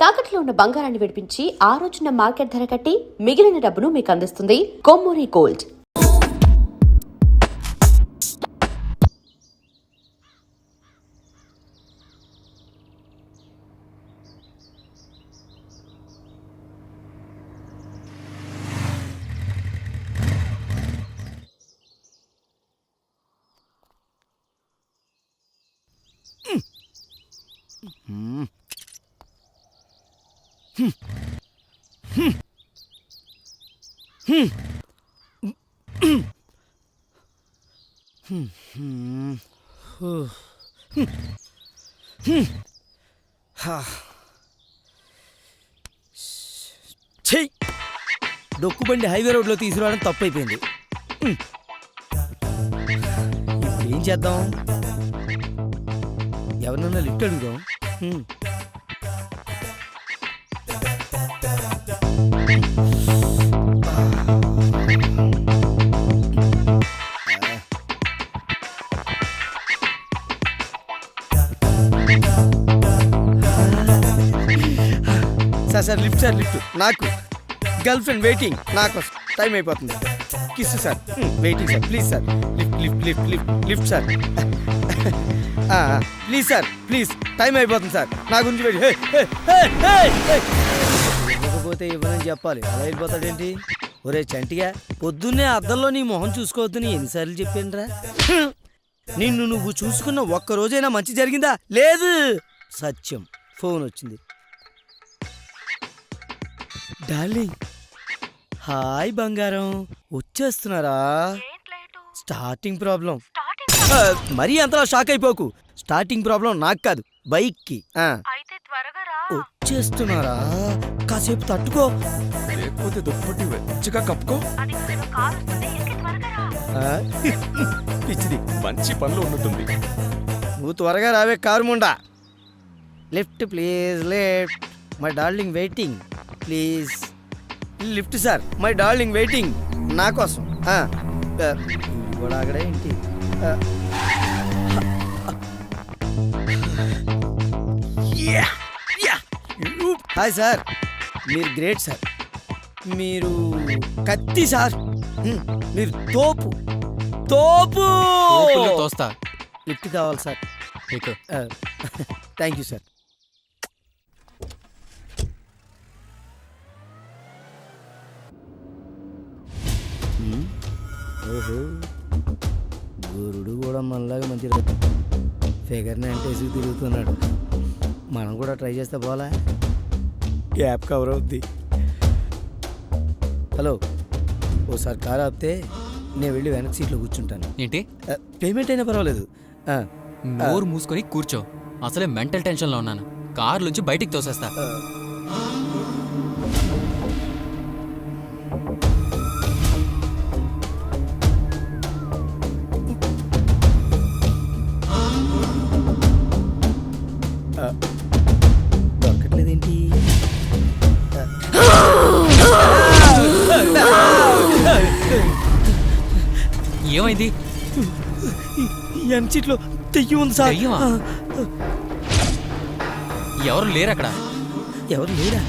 తాకట్లో ఉన్న బంగారాన్ని విడిపించి ఆ రోజున మార్కెట్ ధర కట్టి మిగిలిన డబ్బును మీకు అందిస్తుంది కొమ్మూరి గోల్డ్. డొక్కుబండి హైవే రోడ్లో తీసుకురావడం తప్పైపోయింది. ఏం చేద్దాం? ఎవరినన్నా లిఫ్ట్ అడుగుదాం. Sir lift sir, lift. నాకు గర్ల్ ఫ్రెండ్ వెయిటింగ్, నాకు టైం అయిపోతుంది. Kiss sir, waiting sir, please sir. Lift lift lift lift lift sir, please sir, please. Time అయిపోతుంది సార్, నా గురించి వెయిట్. ఇవ్వకపోతే ఇవ్వనని చెప్పాలి, అలా వెళ్ళిపోతాడేంటి? ఒరే చంటిగా, పొద్దున్నే అద్దంలో నీ మొహం చూసుకోవద్దని ఎన్నిసార్లు చెప్పానురా? నిన్ను నువ్వు చూసుకున్న ఒక్కరోజైనా మంచి జరిగిందా? లేదు. సత్యం ఫోన్ వచ్చింది. డార్లింగ్, హాయ్ బంగారం, వచ్చేస్తున్నారా? Starting problem. మరీ అంతలా షాక్ అయిపోకు. స్టార్టింగ్ ప్రాబ్లం నాకు కాదు, బైక్ కి. వచ్చేస్తున్నారా? కాసేపు తట్టుకో, లేకపోతే దుప్పటి మంచిగా కప్పుకో. పిచ్చిది, మంచి పనులు ఉన్నట్టుంది. నువ్వు త్వరగా రావే car Munda. Lift please, lift. My darling waiting, please. Lift sir, my darling waiting, నా కోసం. కూడా అక్కడ ఏంటి? హాయ్ సార్, మీరు గ్రేట్ సార్. మీరు కత్తి సార్, మీరు తోపు తోపు. తోస్తా. లిఫ్ట్ కావాలి సార్. Thank you sir. ఓహో, గురుడు కూడా మనలాగా మంచి ఫిగర్ని అంటే ఎసుగు తిరుగుతున్నాడు. మనం కూడా ట్రై చేస్తే పోలా, గ్యాప్ కవర్ అవుద్ది. హలో, ఓసారి కారు ఆపితే నేను వెళ్ళి వెనక్కి సీట్లో కూర్చుంటాను. ఏంటి? పేమెంట్ అయినా పర్వాలేదు. నోరు మూసుకొని కూర్చో, అసలే మెంటల్ టెన్షన్లో ఉన్నాను. కారు నుంచి బయటికి తోసేస్తా. దొరకట్లేదేంటి? ఏమైంది? సీట్లో తెయ్యి ఉంది సార్. దెయ్యమా? ఎవరు లేరు అక్కడ? ఎవరు లేరా?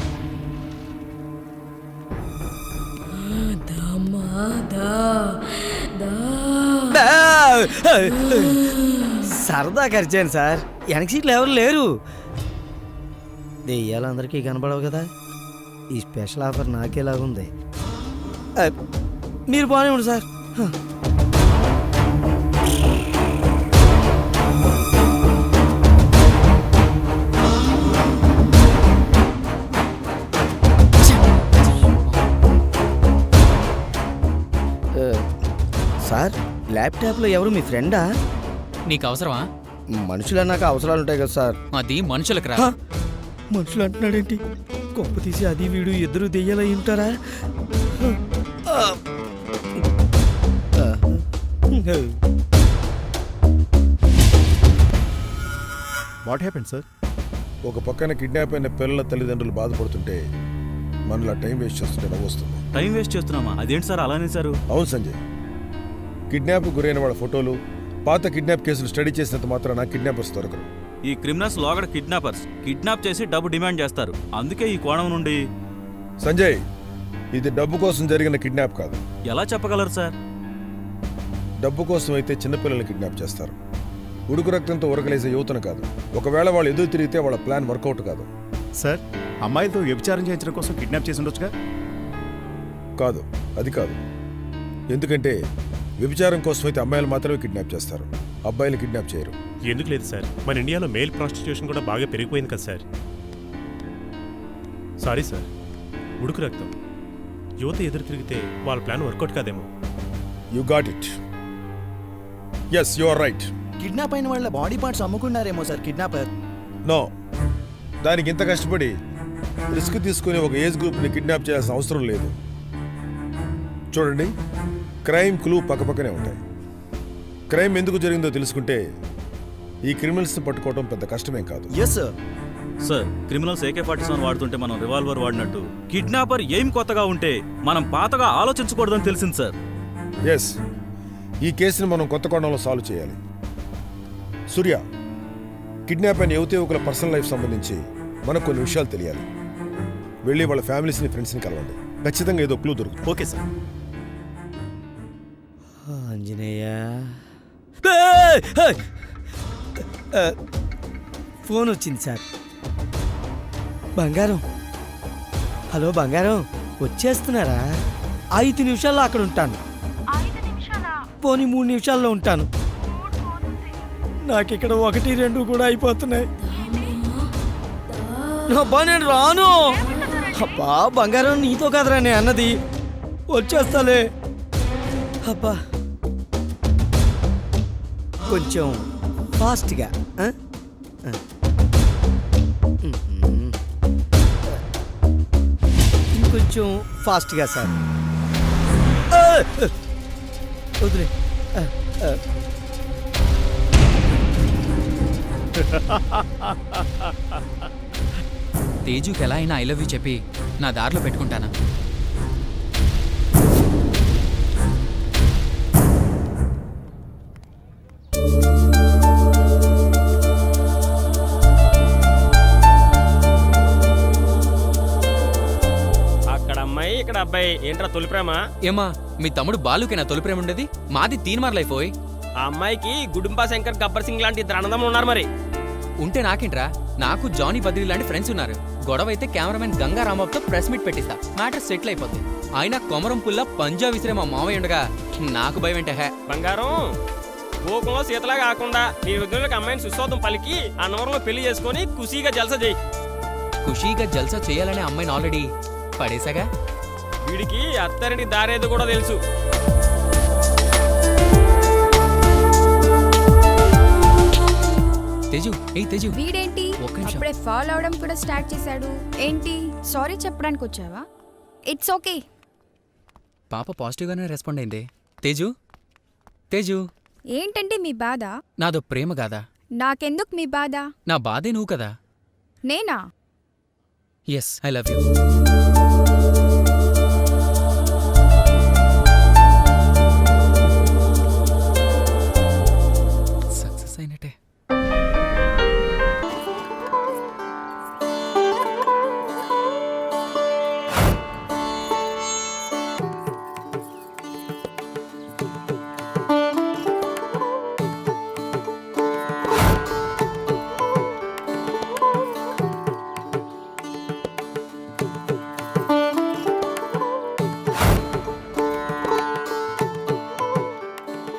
సరదా ఖర్చాను సార్, వెనక సీట్లు ఎవరు లేరు. దెయ్యాలందరికీ కనపడవు కదా, ఈ స్పెషల్ ఆఫర్ నాకేలాగుంది. మీరు బాగానే ఉండు సార్. సార్, ల్యాప్టాప్లో ఎవరు మీ ఫ్రెండా? నీకు అవసరమా? మనుషులు అన్నాక అవసరాలు ఉంటాయి కదా సార్. అది మనుషులకు రా. మనుషులు అంటున్నాడేంటి? గొప్ప తీసి అది వీడు ఇద్దరు దెయ్యాలై ఉంటారా? What happened sir? ఒక పక్కన కిడ్నాప్ అయిన పిల్లల తల్లిదండ్రులు బాధపడుతుంటే మనలా టైం వేస్ట్ చేస్తుంటే నవ్వు వస్తుంది. టైం వేస్ట్ చేస్తున్నామా? అదేంటి సార్ అలానే సార్? అవును సంజయ్, కిడ్నాప్ గురైన వాళ్ళ ఫోటోలు, పాత కిడ్నాప్ కేసులు స్టడీ చేసినంత మాత్రాన కిడ్నాపర్స్ దొరకరు. ఈ క్రిమినల్స్ లోగడ కిడ్నాప్ చేసి డబ్బు డిమాండ్ చేస్తారు. అందుకే ఈ కోణం నుండి సంజయ్, ఇది డబ్బు కోసం జరిగిన కిడ్నాప్ కాదు. ఎలా చెప్పగలరు సార్? డబ్బు కోసం అయితే చిన్నపిల్లల్ని కిడ్నాప్ చేస్తారు. ఉడుకు రక్తంతో ఉరకలేసే యువతను కాదు. ఒకవేళ వాళ్ళు ఎదురు తిరిగితే వాళ్ళ ప్లాన్ వర్కౌట్ కాదు. సార్, అమ్మాయిలతో వ్యభిచారం చేయించడం కోసం కిడ్నాప్ చేసి ఉండొచ్చుగా? కాదు, అది కాదు. ఎందుకంటే వ్యభిచారం కోసం అయితే అమ్మాయిలు మాత్రమే కిడ్నాప్ చేస్తారు, అబ్బాయిలు కిడ్నాప్ చేయరు. ఎందుకు లేదు సార్, మన ఇండియాలో మేల్ ప్రాస్టిట్యూషన్ కూడా బాగా పెరిగిపోయింది కదా సార్. సారీ సార్, ఉడుకు రక్తం యువత ఎదురు తిరిగితే వాళ్ళ ప్లాన్ వర్కౌట్ కాదేమో. You got it. Yes, you are right. Kidnap అయిన వాళ్ళ బాడీ పార్ట్స్ అమ్ముకున్నారేమో సార్ కిడ్నాపర్. నో, దానికి ఇంత కష్టపడి రిస్క్ తీసుకుని ఒక ఏజ్ గ్రూప్ని కిడ్నాప్ చేయాల్సిన అవసరం లేదు. చూడండి, క్రైమ్ క్లూ పక్కపక్కనే ఉంటాయి. క్రైమ్ ఎందుకు జరిగిందో తెలుసుకుంటే ఈ క్రిమినల్స్ని పట్టుకోవడం పెద్ద కష్టమేం కాదు. Yes sir. Sir, criminals AK-47 వాడుతుంటే మనం రివాల్వర్ వాడినట్టు కిడ్నాపర్ ఏం కొత్తగా ఉంటే మనం పాతగా ఆలోచించకూడదని తెలిసింది సార్. ఎస్, ఈ కేసుని మనం కొత్త కోణంలో సాల్వ్ చేయాలి. సూర్య, కిడ్నాప్ అయిన యువకుల పర్సనల్ లైఫ్ సంబంధించి మనకు కొన్ని విషయాలు తెలియాలి. వెళ్ళి వాళ్ళ ఫ్యామిలీస్ని, ఫ్రెండ్స్ని కలవండి. ఖచ్చితంగా ఏదో క్లూ దొరుకుతుంది. Okay sir. ఆంజనేయ, ఫోన్ వచ్చింది సార్. బంగారం, హలో బంగారం, వచ్చేస్తున్నారా? 5 నిమిషాల్లో అక్కడ ఉంటాను. పోనీ 3 నిమిషాల్లో ఉంటాను. నాకు ఇక్కడ 1, 2 కూడా అయిపోతున్నాయి. అబ్బా, నేను రాను. అబ్బా బంగారం, నీతో కదరా నేను అన్నది. వచ్చేస్తాలే. అబ్బా, కొంచెం ఫాస్ట్గా. ఇంకొంచెం ఫాస్ట్గా సార్. వదిలే. తేజుకి ఎలా అయినా ఐ లవ్ యూ చెప్పి నా దారిలో పెట్టుకుంటానా? అక్కడ అమ్మాయి, ఇక్కడ అబ్బాయి, ఏంట్రా తొలి ప్రేమ? ఏమా, మీ తమ్ముడు బాలుకి నా తొలి ప్రేమ ఉండేది, మాది తీన్మార్ లైఫ్. పోయి ఆ అమ్మాయికి గుడుంబా శంకర్, గబ్బర్ సింగ్ లాంటి ఇద్దరు అన్నదమ్ములు ఉన్నారు. మరి ఉంటే నాకేంట్రా, నాకు జానీ బద్రీ లాంటి ఫ్రెండ్స్ ఉన్నారు. గొడవ అయితే కెమెరామెన్ గంగా రామబాబుతో ప్రెస్ మీట్ పెట్టిస్తా, మ్యాటర్ సెటిల్ అయిపోద్ది. ఆయన కొమరం పుల్ల పంజా విసిరే మా మావయ్య ఉండగా నాకు భయం ఏంటే? హే బంగారం, గోకులంలో సీతలా కాకుండా నీ విగ్రహాలకు అమ్మాయిని సుస్వాదం పలికి అన్నవరంలో పెళ్లి చేసుకొని ఖుషీగా జలస చేయి. ఖుషీగా జల్సా చేయాలనే అమ్మాయిని ఆల్రెడీ పడేసాగా. వీడికి అత్తరింటి దారేది కూడా తెలుసు. తేజు, ఏయ్ తేజు, వీడేంటి ఒక్క నిమిషం. అప్పుడే ఫాలో అవడం కూడా స్టార్ట్ చేశాడు. ఏంటి, సారీ చెప్పడానికి వచ్చావా? It's okay. పాప పాజిటివ్గానే రెస్పాండ్ అయింది. తేజు, తేజు, ఏంటంటే మీ బాధ? నాదో ప్రేమ గాదా. నాకెందుకు మీ బాధ? నా బాధే నువ్వు కదా. నేనా? Yes, I love you. Success అయినట్టే.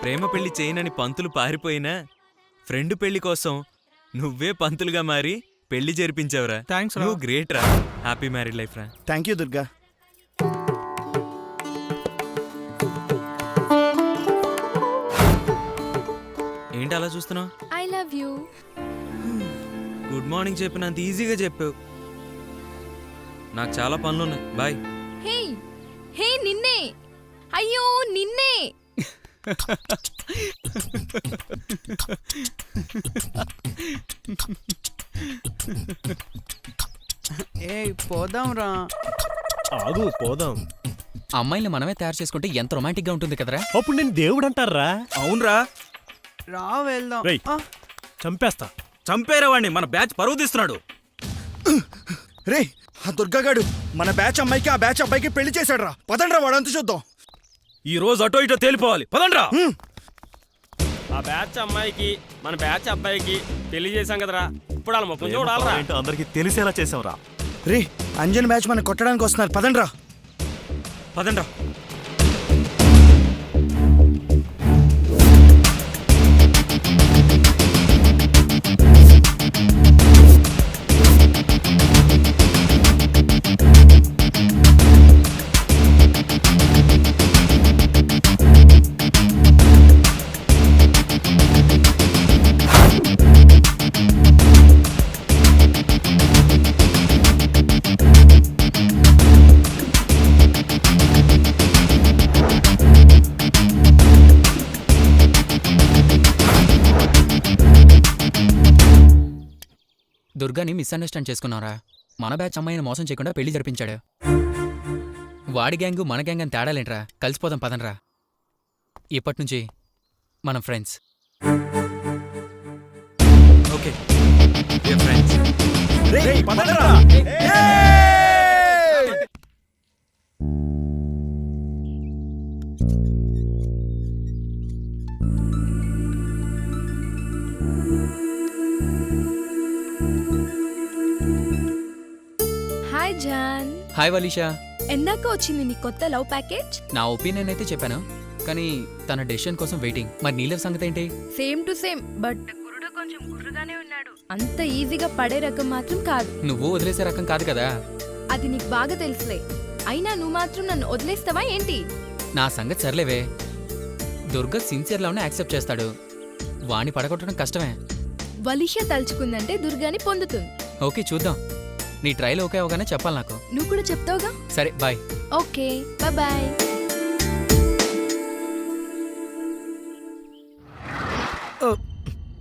ప్రేమ పెళ్లి చేయనని పంతులు పారిపోయినా ఫ్రెండ్ పెళ్లి కోసం నువ్వే పంతులుగా మారి పెళ్లి జరిపించావురా. థ్యాంక్స్. నువ్వు గ్రేట్ రా. హ్యాపీ మ్యారీడ్ లైఫ్ రా. Thank you Durga. ఏంటి అలా చూస్తున్నావు? I love you. Good morning చెప్పినంత ఈజీగా చెప్పావు. నాకు చాలా పనులున్నాయి. బాయ్. హే హే, నిన్నే. అయ్యో నిన్నే. పోదాం రా. ఆగు, పోదాం. అమ్మాయిని మనమే తయారు చేసుకుంటే ఎంత రొమాంటిక్ గా ఉంటుంది కదరా. అప్పుడు నేను దేవుడు అంటారా? అవునరా. రా వెళ్దాం. రేయ్, చంపేస్తా. చంపేరే వాడిని, మన బ్యాచ్ పరువు తీస్తున్నాడు. రే ఆ దుర్గాగాడు మన బ్యాచ్ అమ్మాయికి ఆ బ్యాచ్ అబ్బాయికి పెళ్లి చేశాడు రా. పదండ్రా వాడంతా చూద్దాం. ఈ రోజు అటో ఇటో తేలిపోవాలి, పదండ్రా. ఆ బ్యాచ్ అమ్మాయికి మన బ్యాచ్ అబ్బాయికి పెళ్లి చేశాం కదరా, ఇప్పుడు వాళ్ళ మొత్తం చూడాలరా. ఏంటో అందరికి తెలిసేలా చేసావురా. రే అంజన్ బ్యాచ్ మన కొట్టడానికి వస్తున్నారు, పదండ్రా. పదండ్రా. దుర్గాని మిస్అండర్స్టాండ్ చేసుకున్నారా? మన బ్యాచ్ అమ్మాయిని మోసం చేయకుండా పెళ్లి జరిపించాడు. వాడి గ్యాంగు మన గ్యాంగ్ అని తేడాలేంట్రా, కలిసిపోదాం పదనరా. ఇప్పటి నుంచి మనం ఫ్రెండ్స్. Okay friends. రేయ్, పదండ్రా. Hi John. హాయ్ వలీషా. ఎందాక వచ్చింది నీ కొత్త లవ్ ప్యాకేజ్? నా ఒపీనియన్ అయితే చెప్పాను, కానీ తన డెసిషన్ కోసం వెయిటింగ్. మరి నీళ్ళ సంగతి ఏంటి? సేమ్ టు సేమ్, బట్ గురుడు కొంచెం గుర్రుగానే ఉన్నాడు. అంత ఈజీగా పడే రకం మాత్రం కాదు. నువ్వు వదిలేసే రకం కాదు కదా. అది నీకు బాగా తెలుసులే. అయినా నువ్వు మాత్రం నన్ను వదిలేస్తావా ఏంటి? నా సంగతి సర్లేవే. దుర్గా సిన్సియర్లా ఉన్న యాక్సెప్ట్ చేస్తాడు. వాణ్ణి పడగొట్టడం కష్టమే. వలిష తలుచుకుందంటే దుర్గాని పొందుతుంది. ఓకే చూద్దాం. నీ ట్రైల్ ఓకే అవగానే చెప్పాలి నాకు. నువ్వు కూడా చెప్తావుగా. సరే బాయ్. Okay bye.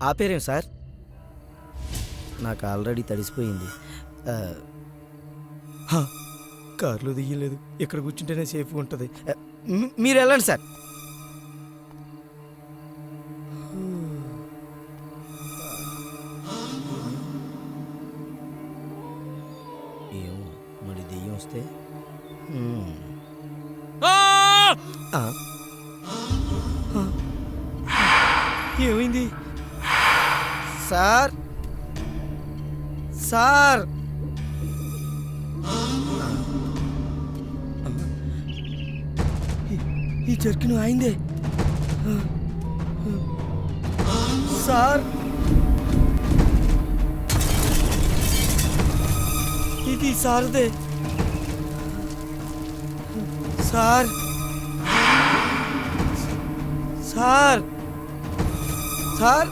ఆపేరేం సార్? నాకు ఆల్రెడీ తడిసిపోయింది. కార్లో దియ్యలేదు, ఇక్కడ కూర్చుంటేనే సేఫ్గా ఉంటుంది. మీరు వెళ్ళండి సార్. ఏమో మరి దెయ్యం వస్తే ఏమైంది సార్? సార్ ఈ జర్కిన్ అయిందే సార్. ఇది సార్దే సార్. సార్ సార్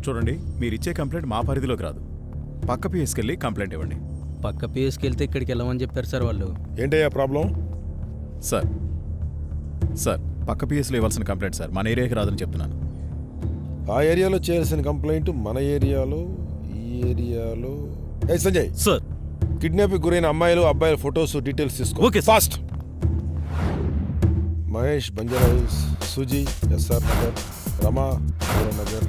చూడండి, మీరిచ్చే కంప్లైంట్ మా పరిధిలోకి రాదు. పక్క పిఎస్కెళ్ళి కంప్లైంట్ ఇవ్వండి. పక్క పిఎస్కి వెళ్తే ఇక్కడికి వెళ్ళమని చెప్పారు సార్ వాళ్ళు. ఏంటయ్యా ప్రాబ్లం? సార్ సార్ పక్క పిఎస్లో ఇవ్వాల్సిన కంప్లైంట్ సార్, మన ఏరియాకి రాదని చెప్తున్నాను. ఆ ఏరియాలో చేయాల్సిన కంప్లైంట్ మన ఏరియాలో, ఈ ఏరియాలో. ఏ సంజయ్ సార్, కిడ్నాప్కి గురైన అమ్మాయిలు అబ్బాయిల ఫొటోస్ డీటెయిల్స్ తీసుకో. Okay fast. Mahesh Banjara hills, Suji SR Nagar, Rama Nagar,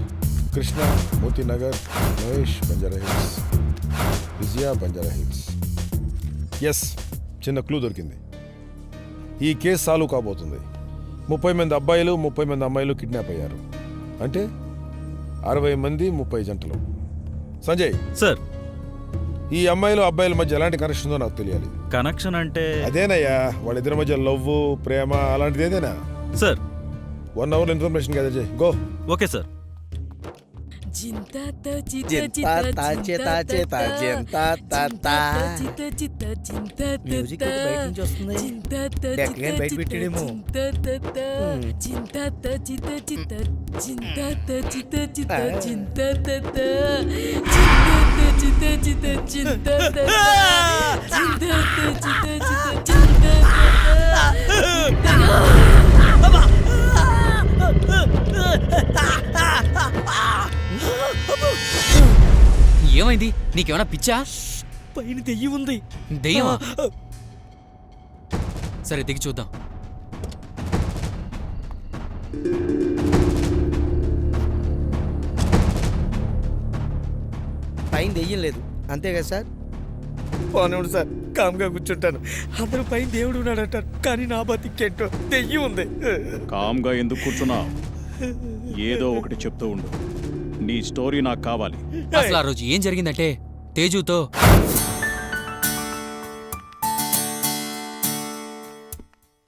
Krishna Moti Nagar, Mahesh Banjara hills, Vijaya Banjara hills. Yes, చిన్న క్లూ దొరికింది. ఈ కేసు సాల్వ్ కాబోతుంది. 30 మంది అబ్బాయిలు 30 మంది అమ్మాయిలు కిడ్నాప్ అయ్యారు. అంటే 60 మంది 30 జంటలు. సంజయ్ సార్, ఈ అమ్మాయిలు అబ్బాయిల మధ్య ఎలాంటి కనెక్షన్ ఉందో నాకు తెలియాలి. కనెక్షన్ అంటే అదేనయ్యా, వాళ్ళిద్దరి మధ్య లవ్, ప్రేమ అలాంటిది ఏదైనా. సార్ 1 hour ఇన్ఫర్మేషన్ గ్యాదర్ చేయి. గో. Okay sir. మ్యూజిక్ బయట నుంచి వస్తుంది. ఎక్కడికైనా బయట పెట్టాడేమో. ఏమైంది? నీకేమైనా పిచ్చా? పైన దెయ్యం ఉంది. దెయ్యమా? సరే దిగి చూద్దాం. పైన దెయ్యం లేదు అంతే కదా సార్? పోనివ్వండి సార్, కామ్గా కూర్చుంటాను. అందరూ పైన దేవుడు ఉన్నాడు అంటారు, కానీ నా బతికేంటో దెయ్యం ఉంది. కామ్గా ఎందుకు కూర్చున్నావు? ఏదో ఒకటి చెప్తూ ఉండు. నీ స్టోరీ నాకు కావాలి. అసలు ఆ రోజు ఏం జరిగిందంటే తేజుతో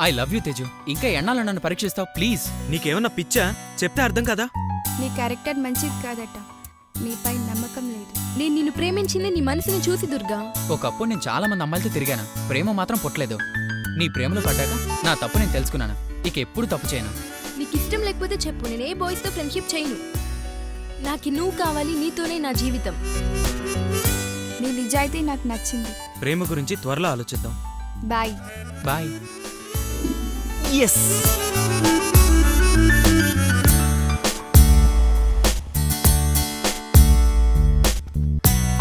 ఐ లవ్ యూ తేజు. ఇంకా ఎన్నాళ్ళు నన్ను పరీక్షిస్తావు? ప్లీజ్. నీకేమన్నా పిచ్చా? చెప్తే అర్థం కదా. నీ క్యారెక్టర్ మంచిది కాదట, నీపై నమ్మకం లేదు. నేను నిన్ను ప్రేమించింది నీ మనసుని చూసి దుర్గా. ఒకప్పుడు నేను చాలా మంది అమ్మాయిలతో తిరిగాను, ప్రేమ మాత్రం పుట్టలేదు. నీ ప్రేమలో పడ్డాక నా తప్పు నేను తెలుసుకున్నాను. ఇక ఎప్పుడు తప్పు చేయను. నీకు ఇష్టం లేకపోతే చెప్పు, నేను ఏ బాయ్స్తో ఫ్రెండ్షిప్ చేయను. నాకు నువ్వు కావాలి, నీతోనే నా జీవితం. నీ నిజాయితీ నాకు నచ్చింది. ప్రేమ గురించి త్వరలో ఆలోచిద్దాం. బాయ్. బాయ్. ఎస్.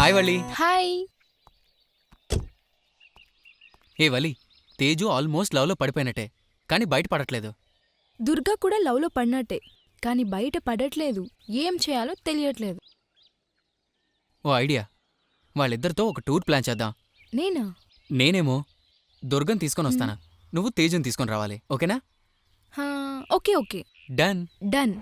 హాయ్ వలి. హాయ్. ఏ వలి, తేజు ఆల్మోస్ట్ లవ్లో పడిపోయినట్టే, కానీ బయట పడట్లేదు. దుర్గా కూడా లవ్లో పడినట్టే, కానీ బయట పడట్లేదు. ఏం చేయాలో తెలియట్లేదు. ఓ ఐడియా, వాళ్ళిద్దరితో ఒక టూర్ ప్లాన్ చేద్దాం. నేనా? నేనేమో దుర్గం తీసుకొని వస్తాను, నువ్వు తేజుని తీసుకొని రావాలి. ఓకేనా? Okay okay. డన్. డన్.